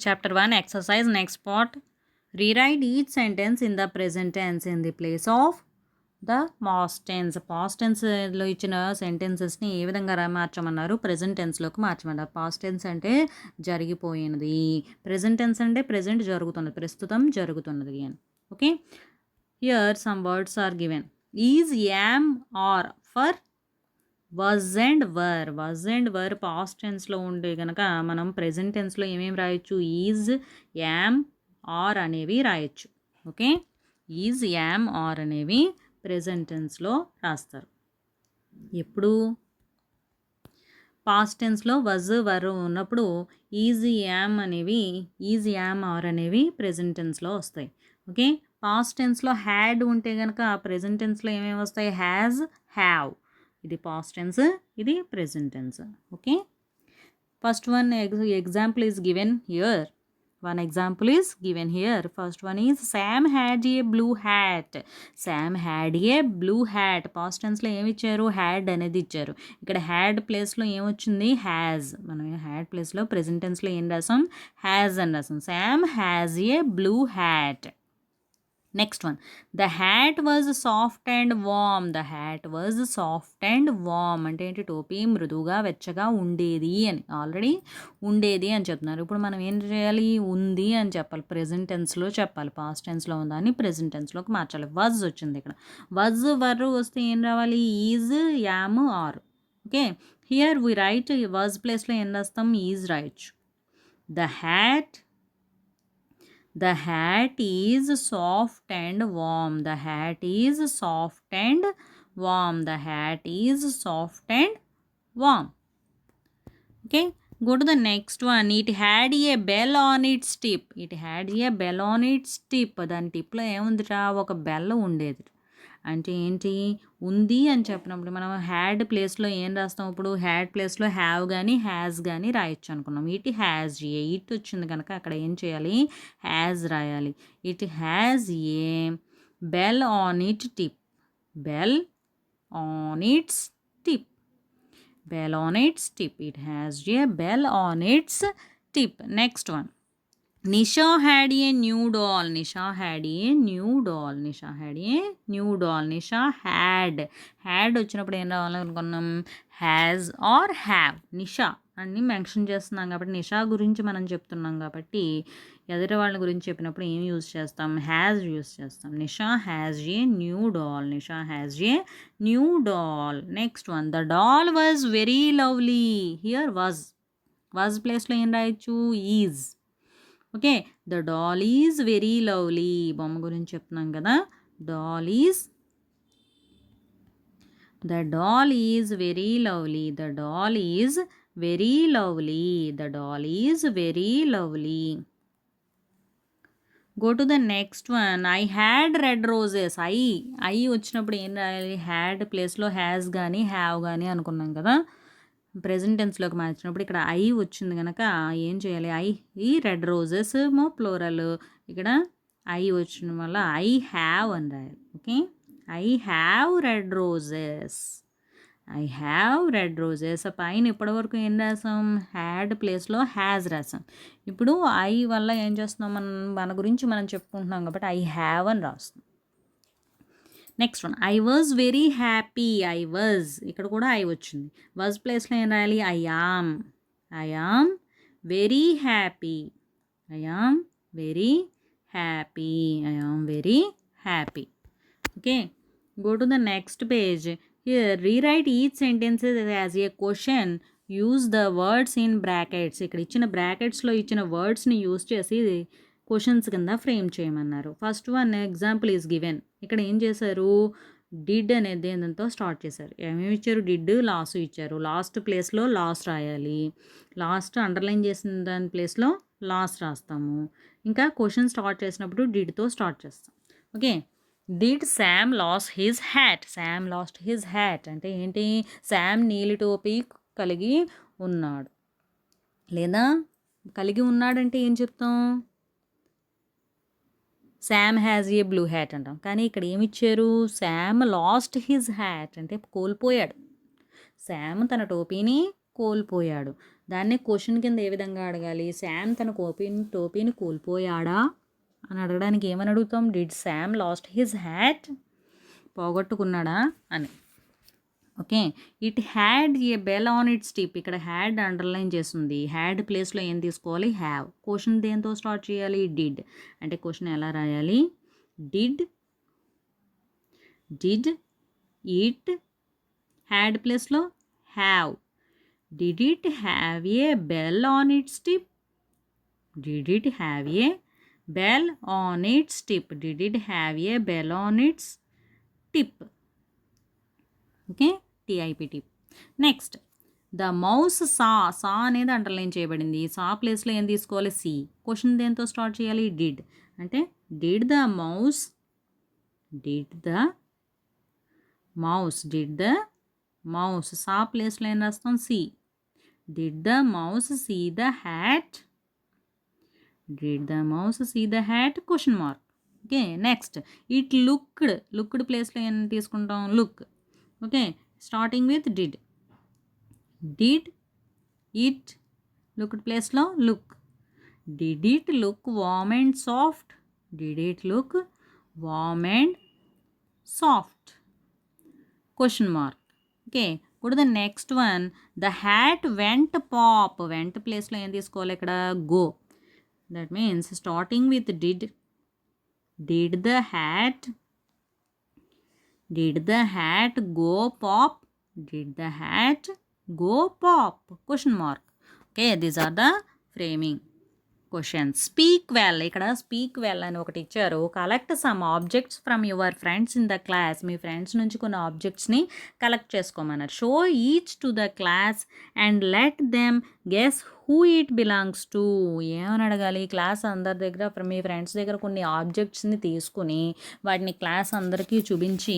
Chapter 1 Exercise. Next part. Rewrite each sentence in the present tense in the place of the past tense. Past టెన్స్లో ఇచ్చిన సెంటెన్సెస్ని ఏ విధంగా మార్చమన్నారు? Present టెన్స్లోకి మార్చమన్నారు. పాస్ట్ టెన్స్ అంటే జరిగిపోయినది, ప్రజెంట్ టెన్స్ అంటే ప్రజెంట్ జరుగుతున్నది, ప్రస్తుతం జరుగుతున్నది అని. Okay, here some words are given. Is, am, are for was and were. Was and were past టెన్స్లో ఉండే కనుక మనం ప్రెజెంట్ టెన్స్లో ఏమేమి రాయొచ్చు? ఈజ్, యామ్, ఆర్ అనేవి రాయొచ్చు. ఓకే, ఈజ్, యామ్, ఆర్ అనేవి ప్రెజెంట్ టెన్స్లో రాస్తారు. ఎప్పుడు? పాస్ట్ టెన్స్లో వజ్, వర్ ఉన్నప్పుడు ఈజ్, యామ్ అనేవి, ఈజ్, యామ్, ఆర్ అనేవి ప్రెజెంట్ టెన్స్లో వస్తాయి. ఓకే, పాస్ట్ టెన్స్లో హ్యాడ్ ఉంటే కనుక ప్రెజెంట్ టెన్స్లో ఏమేమి వస్తాయి? Has, have. ఇది పాస్ట్ టెన్స్, ఇది present tense. Okay, first one example is given here. One example is given here. First one is Sam had a blue hat. Sam had a blue hat. Past tense లో ఏమి ఇచ్చారు? Had అనేది ఇచ్చారు. ఇక్కడ had ప్లేస్లో ఏమొచ్చింది? Has. మనం had ప్లేస్లో ప్రెజెంట్ టెన్స్లో ఏం రాసాం? హ్యాజ్ అని రాసాం. Sam has a blue hat. Next one, the hat was soft and warm. The hat was soft and warm అంటే ఏంటి? టోపీ మృదువుగా వెచ్చగా ఉండేది అని, ఆల్రెడీ ఉండేది అని చెప్తున్నారు. ఇప్పుడు మనం ఏం చేయాలి? ఉంది అని చెప్పాలి, ప్రెజెంట్ టెన్స్లో చెప్పాలి. పాస్ట్ టెన్స్లో ఉందని ప్రెజెంట్ టెన్స్లోకి మార్చాలి. వజ్ వచ్చింది ఇక్కడ. వజ్, వర్ వస్తే ఏం రావాలి? Is, am, are. Okay, here we write was ప్లేస్లో ఏం రాస్తాం? ఈజ్ రాయొచ్చు. The hat is soft and warm. The hat is soft and warm. The hat is soft and warm. Okay, go to the next one. It had a bell on its tip. It had a bell on its tip. దాని టిప్లో ఏముందిరా? ఒక bell ఉండేది. అంటే ఏంటి? ఉంది అని చెప్పినప్పుడు మనం హ్యాడ్ ప్లేస్లో ఏం రాస్తాం? ఇప్పుడు హ్యాడ్ ప్లేస్లో హ్యావ్ కానీ హ్యాజ్ కానీ రాయొచ్చు అనుకున్నాం. ఇట్ హ్యాజ్ ఏ, ఇట్ వచ్చింది కనుక అక్కడ ఏం చేయాలి? హ్యాజ్ రాయాలి. It has a bell on it tip. Bell on its tip. Bell on its tip. It has a bell on its tip. Next one, Nisha had a new doll. Nisha had a new doll. Nisha had a new doll. Nisha had వచ్చినప్పుడు ఏం రావాలనుకున్నాం? Has or have. Nisha అన్ని mention చేస్తున్నాం కాబట్టి, నిషా గురించి మనం చెప్తున్నాం కాబట్టి ఎదుటి వాళ్ళ గురించి చెప్పినప్పుడు ఏం యూజ్ చేస్తాం? హ్యాజ్ యూజ్ చేస్తాం. Nisha has a new doll. Nisha has a new doll. Next one, the doll was very lovely. Here was ప్లేస్లో ఏం రాయొచ్చు? Is. Okay, the doll is very lovely. బొమ్మ గురించి చెప్తున్నాం కదా. Doll is very lovely. The doll is very lovely. The doll is very lovely. Go to the next one. I had red roses. I వచ్చినప్పుడు ఏం రాయాలి? Had ప్లేస్లో has కానీ have కానీ అనుకున్నాం కదా. ప్రెజెంట్ టెన్స్లోకి మార్చినప్పుడు ఇక్కడ ఐ వచ్చింది కనుక ఏం చేయాలి? ఈ రెడ్ రోజెస్ ప్లోరల్, ఇక్కడ ఐ వచ్చిన వల్ల ఐ హ్యావ్ అని రాయాలి. Okay, I have read roses. I have read roses. పైన ఇప్పటివరకు ఏం రాసాం? హ్యాడ్ ప్లేస్లో హ్యాజ్ రాసాం. ఇప్పుడు ఐ వల్ల ఏం చేస్తున్నాం? మన గురించి మనం చెప్పుకుంటున్నాం కాబట్టి ఐ హ్యావ్ అని రాస్తాం. Next one, I was very happy. I was, ఇక్కడ కూడా ఐ వచ్చింది. వాజ్ ప్లేస్లో ఏం రాయాలి? I am very happy. I am very happy. I am very happy. Okay, go to the next page. Here rewrite each sentences as a question. Use the words in brackets. ఇక్కడ ఇచ్చిన బ్రాకెట్స్లో ఇచ్చిన వర్డ్స్ని use చేసి questions కింద frame చేయమన్నారు. First one example is given. ఇక్కడ ఏం చేశారు? Did అనేది దాంతో స్టార్ట్ చేశారు. ఏమేమి ఇచ్చారు? డిడ్, లాస్ ఇచ్చారు. లాస్ట్ ప్లేస్లో లాస్ రాయాలి. లాస్ట్ అండర్లైన్ చేసిన దాని ప్లేస్లో లాస్ రాస్తాము. ఇంకా క్వశ్చన్ స్టార్ట్ చేసినప్పుడు డిడ్తో స్టార్ట్ చేస్తాం. Okay, did Sam lose his hat. Sam lost his hat అంటే ఏంటి? శామ్ నీలి టోపీ కలిగి ఉన్నాడు, లేదా కలిగి ఉన్నాడంటే ఏం చెప్తాం? Sam has a blue hat అంటాం. కానీ ఇక్కడ ఏమిచ్చారు? శామ్ లాస్ట్ హిజ్ హ్యాట్ అంటే కోల్పోయాడు. శామ్ తన టోపీని కోల్పోయాడు. దాన్ని క్వశ్చన్ కింద ఏ విధంగా అడగాలి? శామ్ తన టోపీని కోల్పోయాడా అని అడగడానికి ఏమని అడుగుతాం? Did Sam lost his hat? పోగొట్టుకున్నాడా అని. Okay, it had a bell on its tip. ఇక్కడ హ్యాడ్ అండర్లైన్ చేస్తుంది. హ్యాడ్ ప్లేస్లో ఏం తీసుకోవాలి? హ్యావ్. క్వశ్చన్ దేంతో స్టార్ట్ చేయాలి? డిడ్. అంటే క్వశ్చన్ ఎలా రాయాలి? డిడ్ ఇట్ హ్యాడ్ ప్లేస్లో have. Did it have a bell on its tip? Did it have a bell on its tip? Did it have a bell on its tip? Okay, T I P tip. Next, the mouse saw అనేది underline చేయబడింది. Saw ప్లేస్లో ఏం తీసుకోవాలి? See. Question దేంతో start చేయాలి? Did. అంటే did the mouse saw ప్లేస్లో ఏం రాస్తాం? See. Did the mouse see the hat? Did the mouse see the hat? Question mark. Okay, next, it looked ప్లేస్లో ఏం తీసుకుంటాం? Look. Okay, starting with did. Did it looked ప్లేస్లో look. Did it look warm and soft? Did it look warm and soft? Question mark. Okay, ఇప్పుడు the next one, the hat vent pop. Vent ప్లేస్లో ఏం తీసుకోవాలి? ఇక్కడ go. That means starting with did the hat go pop? Did the hat go pop? Question mark. Okay, these are the framing questions. Speak well. ఇక్కడ speak well అని ఒకటి ఇచ్చారు. Collect some objects from your friends in the class. మీ friends నుంచి కొన్ని ఆబ్జెక్ట్స్ని collect చేసుకోమన్నారు. Show each to the class and let them guess who it belongs to. ఏమని అడగాలి? క్లాస్ అందరి దగ్గర, మీ ఫ్రెండ్స్ దగ్గర కొన్ని ఆబ్జెక్ట్స్ని తీసుకుని వాటిని క్లాస్ అందరికీ చూపించి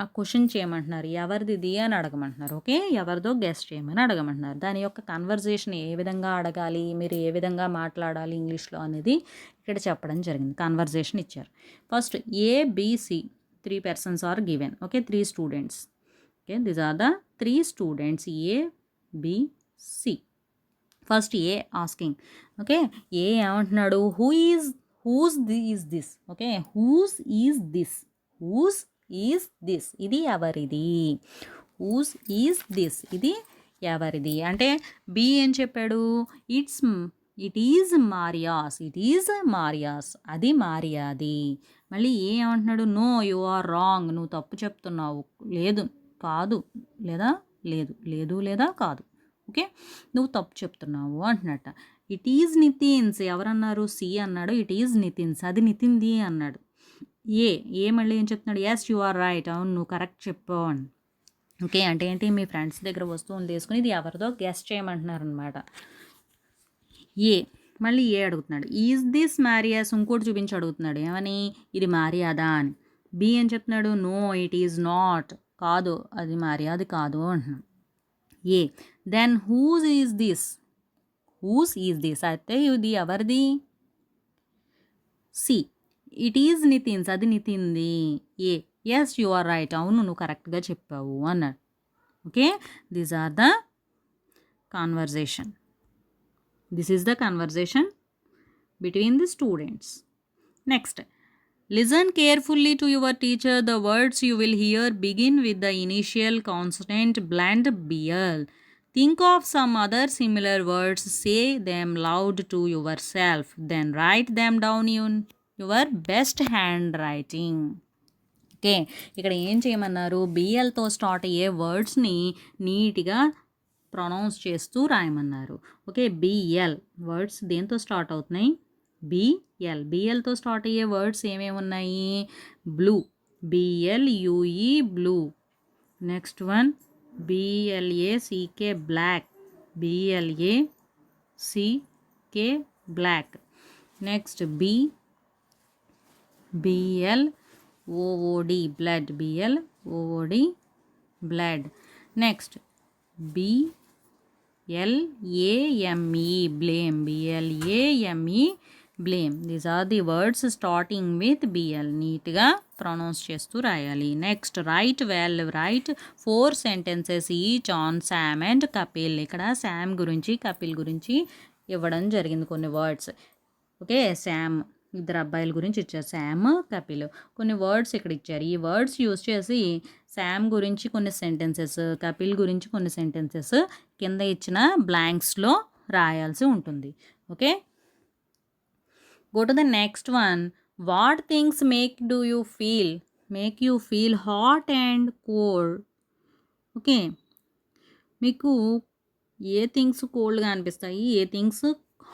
ఆ క్వశ్చన్ చేయమంటున్నారు. ఎవరిది అని అడగమంటున్నారు. ఓకే, ఎవరిదో గెస్ చేయమని అడగమంటున్నారు. దాని యొక్క కన్వర్జేషన్ ఏ విధంగా అడగాలి, మీరు ఏ విధంగా మాట్లాడాలి ఇంగ్లీష్లో అనేది ఇక్కడ చెప్పడం జరిగింది. కన్వర్జేషన్ ఇచ్చారు. First A B C 3 persons are given. Okay, 3 students. Okay, these are the 3 students A B C. First A asking. Okay, A ఏమంటున్నాడు? Whose is this. Okay, whose is this. ఇది ఎవరిది? హూస్ ఈజ్ దిస్, ఇది ఎవరిది? అంటే బి ఏం చెప్పాడు? It is Maria's. అది మారియాది. మళ్ళీ ఏ ఏమంటున్నాడు? No, you are wrong. నువ్వు తప్పు చెప్తున్నావు. లేదు, కాదు, లేదా కాదు. ఓకే, నువ్వు తప్పు చెప్తున్నావు అంటున్నట్ట. It is Nithin's. ఎవరన్నారు? సి అన్నాడు. ఇట్ ఈజ్ నితిన్స్, అది నితిన్ది అన్నాడు. ఏ మళ్ళీ ఏం చెప్తున్నాడు? Yes, you are right. అవును, నువ్వు కరెక్ట్ చెప్పావు అని. ఓకే, అంటే ఏంటి? మీ ఫ్రెండ్స్ దగ్గర వస్తువుని తీసుకుని ఇది ఎవరిదో గెస్ చేయమంటున్నారు అనమాట. మళ్ళీ అడుగుతున్నాడు, ఈజ్ దిస్ మారియాస్? ఇంకోటి చూపించి అడుగుతున్నాడు. ఏమని? ఇది మారియాదా అని. బి అని చెప్తున్నాడు, నో ఇట్ ఈజ్ నాట్. కాదు, అది మారియాది కాదు అంటున్నాడు. Then whose is this? అయితే ఇది ఎవరిది? సి. ఇట్ ఈజ్ నితిన్స్, అది నితిన్ది. Yes, you are right. అవును, నువ్వు కరెక్ట్గా చెప్పావు అన్నాడు. Okay, these are the conversation. This is the conversation between the students. Next, listen carefully to your teacher. The words you will hear begin with the initial consonant blend bl. Think of some other similar words. Say them loud to yourself. Then write them down in your best handwriting. Okay, ఇక్కడ ఏం చేయమన్నారు? బిఎల్తో start అయ్యే వర్డ్స్ని నీట్గా pronounce చేస్తూ రాయమన్నారు. Okay, B L words దేంతో start అవుతున్నాయి? బిఎల్తో స్టార్ట్ అయ్యే వర్డ్స్ ఏమేమి ఉన్నాయి? Blue, B L U E blue. Next one B L A C K black, B L A C K black. Next B L O O D blood, B L O O D blood. Next B L A M E blame, B L A M E blame. These are the words starting with B L. నీట్గా pronounce చేస్తూ రాయాలి. Next write 4 sentences each on Sam and Kapil. ఇక్కడ Sam గురించి కపిల్ గురించి ఇవ్వడం జరిగింది కొన్ని words. Okay, Sam ఇద్దరు అబ్బాయిల గురించి ఇచ్చారు, శామ్ కపిల్. కొన్ని వర్డ్స్ ఇక్కడ ఇచ్చారు. ఈ వర్డ్స్ యూజ్ చేసి శామ్ గురించి కొన్ని సెంటెన్సెస్, కపిల్ గురించి కొన్ని సెంటెన్సెస్ కింద ఇచ్చిన బ్లాంక్స్లో రాయాల్సి ఉంటుంది. Okay, go to the next one. What things make you feel hot and cold? Okay, మీకు ఏ థింగ్స్ కోల్డ్గా అనిపిస్తాయి, ఏ థింగ్స్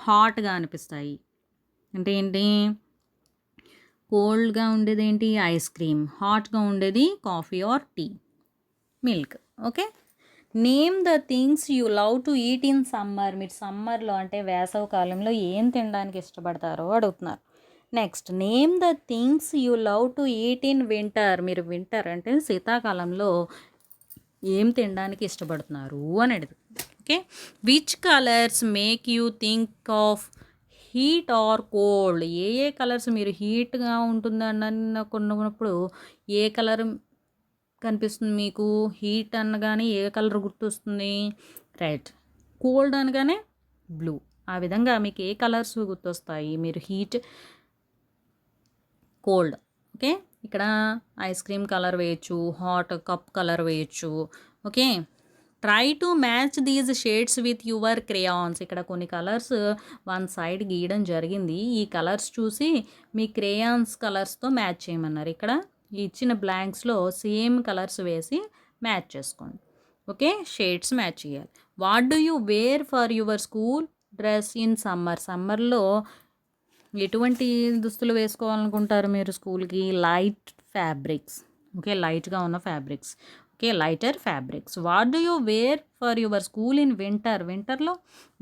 హాట్గా అనిపిస్తాయి అంటే ఏంటి? కోల్డ్గా ఉండేది ఏంటి? Ice cream. హాట్గా ఉండేది coffee or tea, milk. Okay, name the things you love to eat in summer. మీరు సమ్మర్లో అంటే వేసవి కాలంలో ఏం తినడానికి ఇష్టపడతారో అడుగుతున్నారు. Next name the things you love to eat in winter. మీరు వింటర్ అంటే శీతాకాలంలో ఏం తినడానికి ఇష్టపడుతున్నారు అని అడుగుతుంది. Okay, which colours make you think of heat or cold. ఏ కలర్స్ మీరు హీట్గా ఉంటుందని కొన్నప్పుడు ఏ కలర్ కనిపిస్తుంది మీకు? హీట్ అనగానే ఏ కలర్ గుర్తొస్తుంది? రెడ్. కోల్డ్ అనగానే బ్లూ. ఆ విధంగా మీకు ఏ కలర్స్ గుర్తొస్తాయి? మీరు హీట్, కోల్డ్. ఓకే, ఇక్కడ ఐస్ క్రీమ్ కలర్ వేయచ్చు, హాట్ కప్ కలర్ వేయచ్చు. Okay, try to match these shades with your crayons. ఇక్కడ కొన్ని కలర్స్ వన్ సైడ్ గీయడం జరిగింది. ఈ కలర్స్ చూసి మీ క్రేయాన్స్ కలర్స్తో మ్యాచ్ చేయమన్నారు. ఇక్కడ ఇచ్చిన బ్లాంక్స్లో సేమ్ కలర్స్ వేసి మ్యాచ్ చేసుకోండి. ఓకే, షేడ్స్ మ్యాచ్ చేయాలి. What do you wear for your school dress in summer. సమ్మర్లో ఎటువంటి దుస్తులు వేసుకోవాలనుకుంటారు మీరు స్కూల్కి? Light fabrics. ఓకే, లైట్గా ఉన్న fabrics. Okay, lighter fabrics. What do you wear for your school in winter. వింటర్లో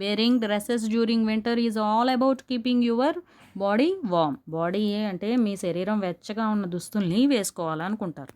wearing dresses during winter is all about keeping your body warm. Body అంటే మీ శరీరం వెచ్చగా ఉన్న దుస్తుల్ని వేసుకోవాలనుకుంటారు.